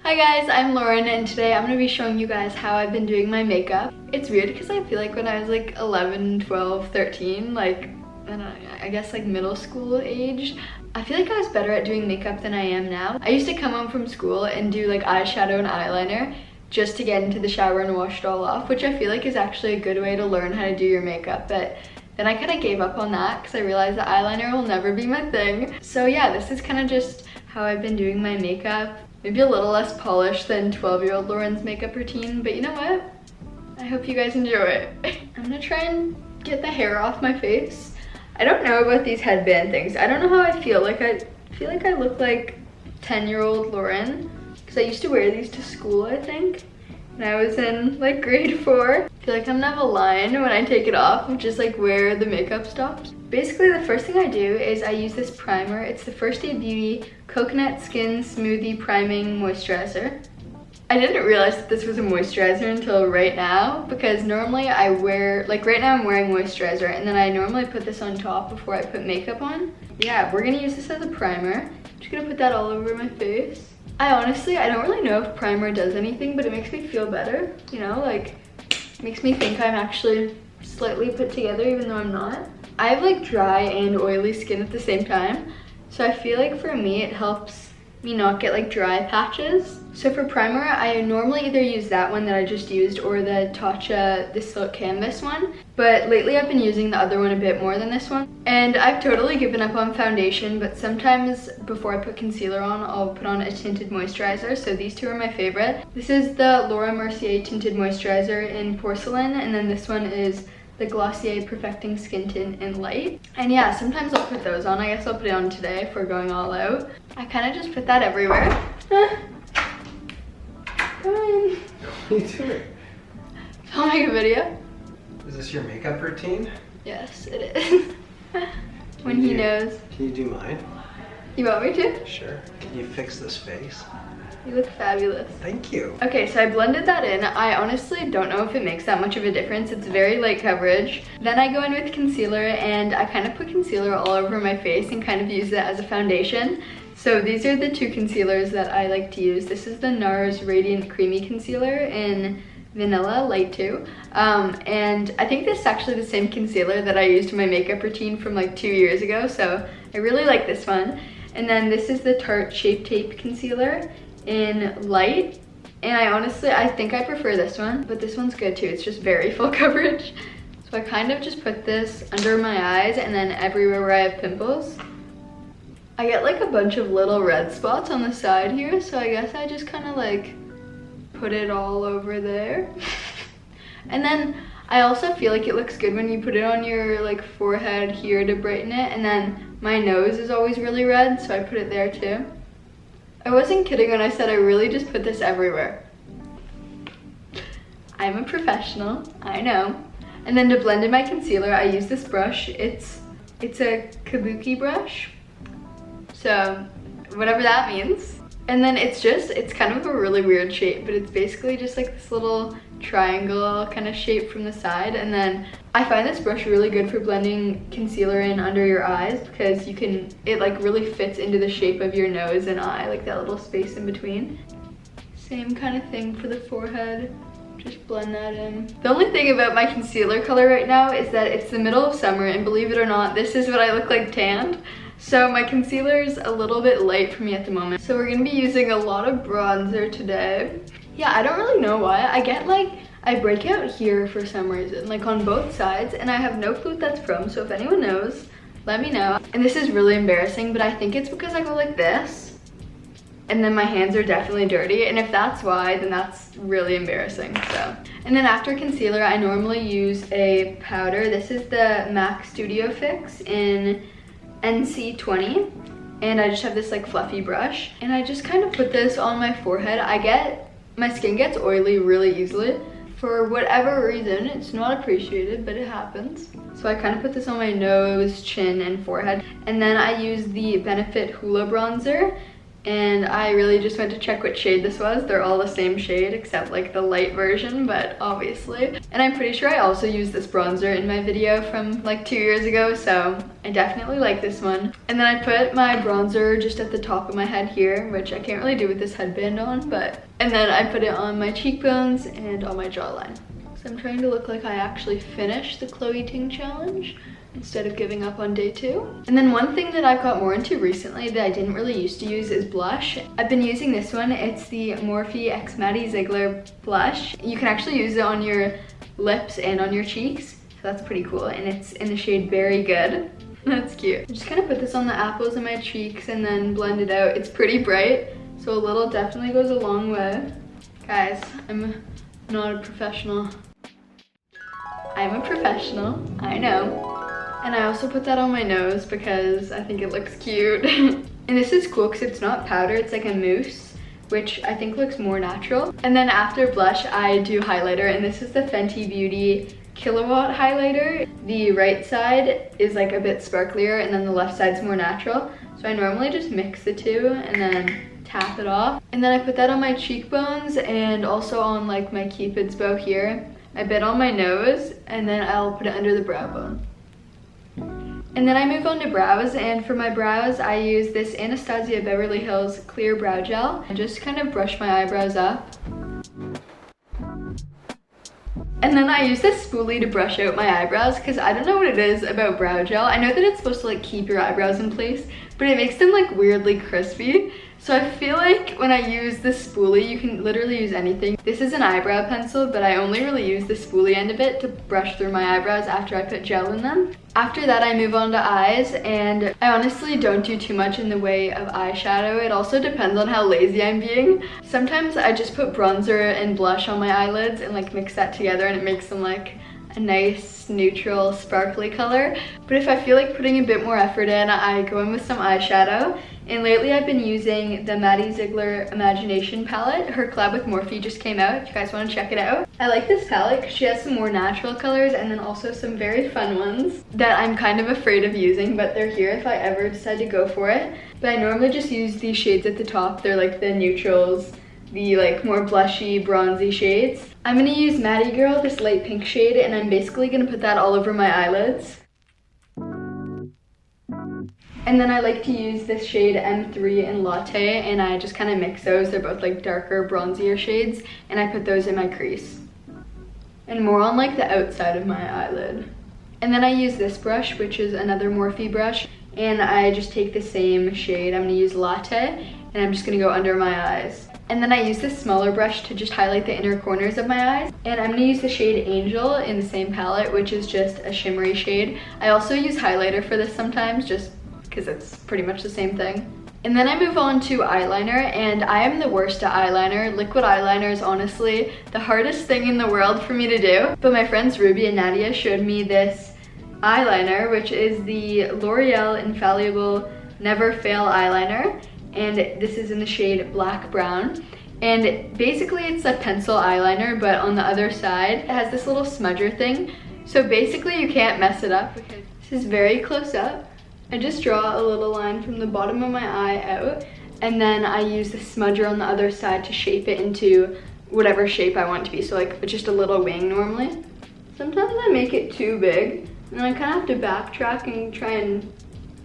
Hi guys, I'm Lauren and today I'm going to be showing you guys how I've been doing my makeup. It's weird because I feel like when I was like 11, 12, 13, like I guess like middle school age, I feel like I was better at doing makeup than I am now. I used to come home from school and do like eyeshadow and eyeliner just to get into the shower and wash it all off, which I feel like is actually a good way to learn how to do your makeup. But then I kind of gave up on that because I realized that eyeliner will never be my thing. So yeah, this is kind of just how I've been doing my makeup. Maybe a little less polished than 12-year-old Lauren's makeup routine, but you know what? I hope you guys enjoy it. I'm gonna try and get the hair off my face. I don't know about these headband things. I don't know how I feel. Like I feel like I look like 10-year-old Lauren because I used to wear these to school, I think, when I was in like grade 4. I feel like I'm gonna have a line when I take it off of just like where the makeup stops. Basically, the first thing I do is I use this primer. It's the First Aid Beauty Coconut Skin Smoothie Priming Moisturizer. I didn't realize that this was a moisturizer until right now, because normally I wear, like right now I'm wearing moisturizer and then I normally put this on top before I put makeup on. Yeah, we're gonna use this as a primer. I'm just gonna put that all over my face. I don't really know if primer does anything, but it makes me feel better, you know, like it makes me think I'm actually slightly put together even though I'm not. I have like dry and oily skin at the same time, so I feel like for me it helps me not get like dry patches. So for primer, I normally either use that one that I just used or the Tatcha the Silk Canvas one, but lately I've been using the other one a bit more than this one. And I've totally given up on foundation, but sometimes before I put concealer on, I'll put on a tinted moisturizer. So these two are my favorite. This is the Laura Mercier Tinted Moisturizer in Porcelain, and then this one is the Glossier Perfecting Skin Tint in Light. And yeah, sometimes I'll put those on. I guess I'll put it on today if we're going all out. I kind of just put that everywhere. Come on. What are you doing? Filming a video. Is this your makeup routine? Yes, it is. When he knows. Can you do mine? You want me to? Sure. Can you fix this face? You look fabulous. Thank you. Okay, so I blended that in. I honestly don't know if it makes that much of a difference. It's very light coverage. Then I go in with concealer and I kind of put concealer all over my face and kind of use it as a foundation. So these are the two concealers that I like to use. This is the NARS Radiant Creamy Concealer in Vanilla Light 2. And I think this is actually the same concealer that I used in my makeup routine from like 2 years ago. So I really like this one. And then this is the Tarte Shape Tape Concealer in Light, and I think I prefer this one, but this one's good too. It's just very full coverage. So I kind of just put this under my eyes and then everywhere where I have pimples. I get like a bunch of little red spots on the side here, so I guess I just kind of like put it all over there. And then I also feel like it looks good when you put it on your like forehead here to brighten it, and then my nose is always really red, so I put it there too. I wasn't kidding when I said I really just put this everywhere. I'm a professional, I know. And then to blend in my concealer, I use this brush. It's a kabuki brush, so whatever that means. And then it's kind of a really weird shape, but it's basically just like this little triangle kind of shape from the side. And then I find this brush really good for blending concealer in under your eyes because it like really fits into the shape of your nose and eye, like that little space in between. Same kind of thing for the forehead. Just blend that in. The only thing about my concealer color right now is that it's the middle of summer, and believe it or not, this is what I look like tanned. So my concealer is a little bit light for me at the moment. So we're gonna be using a lot of bronzer today. Yeah, I don't really know why. I break out here for some reason, like on both sides, and I have no clue what that's from. So if anyone knows, let me know. And this is really embarrassing, but I think it's because I go like this, and then my hands are definitely dirty. And if that's why, then that's really embarrassing, so. And then after concealer, I normally use a powder. This is the MAC Studio Fix in NC20, and I just have this like fluffy brush, and I just kind of put this on my forehead. My skin gets oily really easily. For whatever reason, it's not appreciated, but it happens. So I kind of put this on my nose, chin, and forehead. And then I use the Benefit Hoola Bronzer and I really just went to check what shade this was. They're all the same shade except like the light version, but obviously. And I'm pretty sure I also used this bronzer in my video from like 2 years ago, so I definitely like this one. And then I put my bronzer just at the top of my head here, which I can't really do with this headband on, and then I put it on my cheekbones and on my jawline. So I'm trying to look like I actually finished the Chloe Ting challenge instead of giving up on day 2. And then one thing that I've got more into recently that I didn't really used to use is blush. I've been using this one. It's the Morphe X Maddie Ziegler blush. You can actually use it on your lips and on your cheeks, so that's pretty cool, and it's in the shade Very Good. That's cute. I'm just gonna put this on the apples of my cheeks and then blend it out. It's pretty bright, so a little definitely goes a long way. Guys, I'm not a professional. I'm a professional, I know. And I also put that on my nose because I think it looks cute. And this is cool because it's not powder, it's like a mousse, which I think looks more natural. And then after blush, I do highlighter, and this is the Fenty Beauty Killawatt highlighter. The right side is like a bit sparklier, and then the left side's more natural. So I normally just mix the two and then tap it off. And then I put that on my cheekbones and also on like my Cupid's bow here. A bit on my nose, and then I'll put it under the brow bone. And then I move on to brows, and for my brows I use this Anastasia Beverly Hills Clear Brow Gel. I just kind of brush my eyebrows up. And then I use this spoolie to brush out my eyebrows because I don't know what it is about brow gel. I know that it's supposed to like keep your eyebrows in place, but it makes them like weirdly crispy. So I feel like when I use this spoolie, you can literally use anything. This is an eyebrow pencil, but I only really use the spoolie end of it to brush through my eyebrows after I put gel in them. After that, I move on to eyes, and I honestly don't do too much in the way of eyeshadow. It also depends on how lazy I'm being. Sometimes I just put bronzer and blush on my eyelids and like mix that together, and it makes them like a nice neutral sparkly color. But if I feel like putting a bit more effort in, I go in with some eyeshadow. And lately I've been using the Maddie Ziegler Imagination palette. Her collab with Morphe just came out, if you guys want to check it out. I like this palette because she has some more natural colors and then also some very fun ones that I'm kind of afraid of using, but they're here if I ever decide to go for it. But I normally just use these shades at the top. They're like the neutrals, the like more blushy, bronzy shades. I'm gonna use Maddie Girl, this light pink shade, and I'm basically gonna put that all over my eyelids. And then I like to use this shade M3 in Latte, and I just kind of mix those. They're both like darker, bronzier shades, and I put those in my crease. And more on like the outside of my eyelid. And then I use this brush, which is another Morphe brush, and I just take the same shade. I'm gonna use Latte, and I'm just gonna go under my eyes. And then I use this smaller brush to just highlight the inner corners of my eyes. And I'm gonna use the shade Angel in the same palette, which is just a shimmery shade. I also use highlighter for this sometimes, just because it's pretty much the same thing. And then I move on to eyeliner, and I am the worst at eyeliner. Liquid eyeliner is honestly the hardest thing in the world for me to do. But my friends Ruby and Nadia showed me this eyeliner, which is the L'Oreal Infallible Never Fail eyeliner. And this is in the shade Black Brown. And basically it's a pencil eyeliner, but on the other side, it has this little smudger thing. So basically you can't mess it up. This is very close up. I just draw a little line from the bottom of my eye out, and then I use the smudger on the other side to shape it into whatever shape I want it to be. So like just a little wing normally. Sometimes I make it too big, and I kind of have to backtrack and try and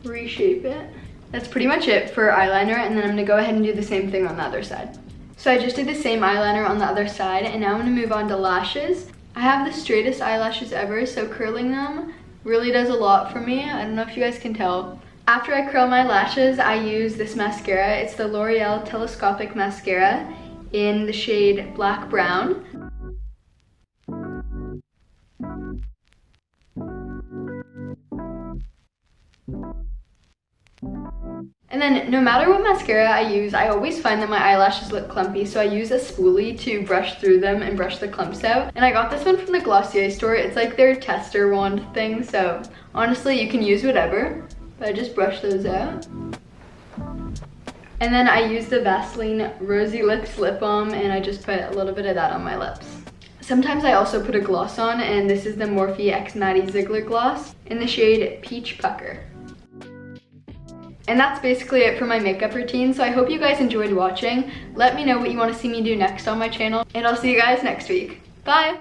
reshape it. That's pretty much it for eyeliner, and then I'm gonna go ahead and do the same thing on the other side. So I just did the same eyeliner on the other side, and now I'm gonna move on to lashes. I have the straightest eyelashes ever, so curling them really does a lot for me. I don't know if you guys can tell. After I curl my lashes, I use this mascara. It's the L'Oreal Telescopic Mascara in the shade Black Brown. And then no matter what mascara I use, I always find that my eyelashes look clumpy, so I use a spoolie to brush through them and brush the clumps out. And I got this one from the Glossier store. It's like their tester wand thing, so honestly you can use whatever, but I just brush those out. And then I use the Vaseline Rosy Lips Lip Balm, and I just put a little bit of that on my lips. Sometimes I also put a gloss on, and this is the Morphe X Maddie Ziegler gloss in the shade Peach Pucker. And that's basically it for my makeup routine. So I hope you guys enjoyed watching. Let me know what you want to see me do next on my channel, and I'll see you guys next week. Bye!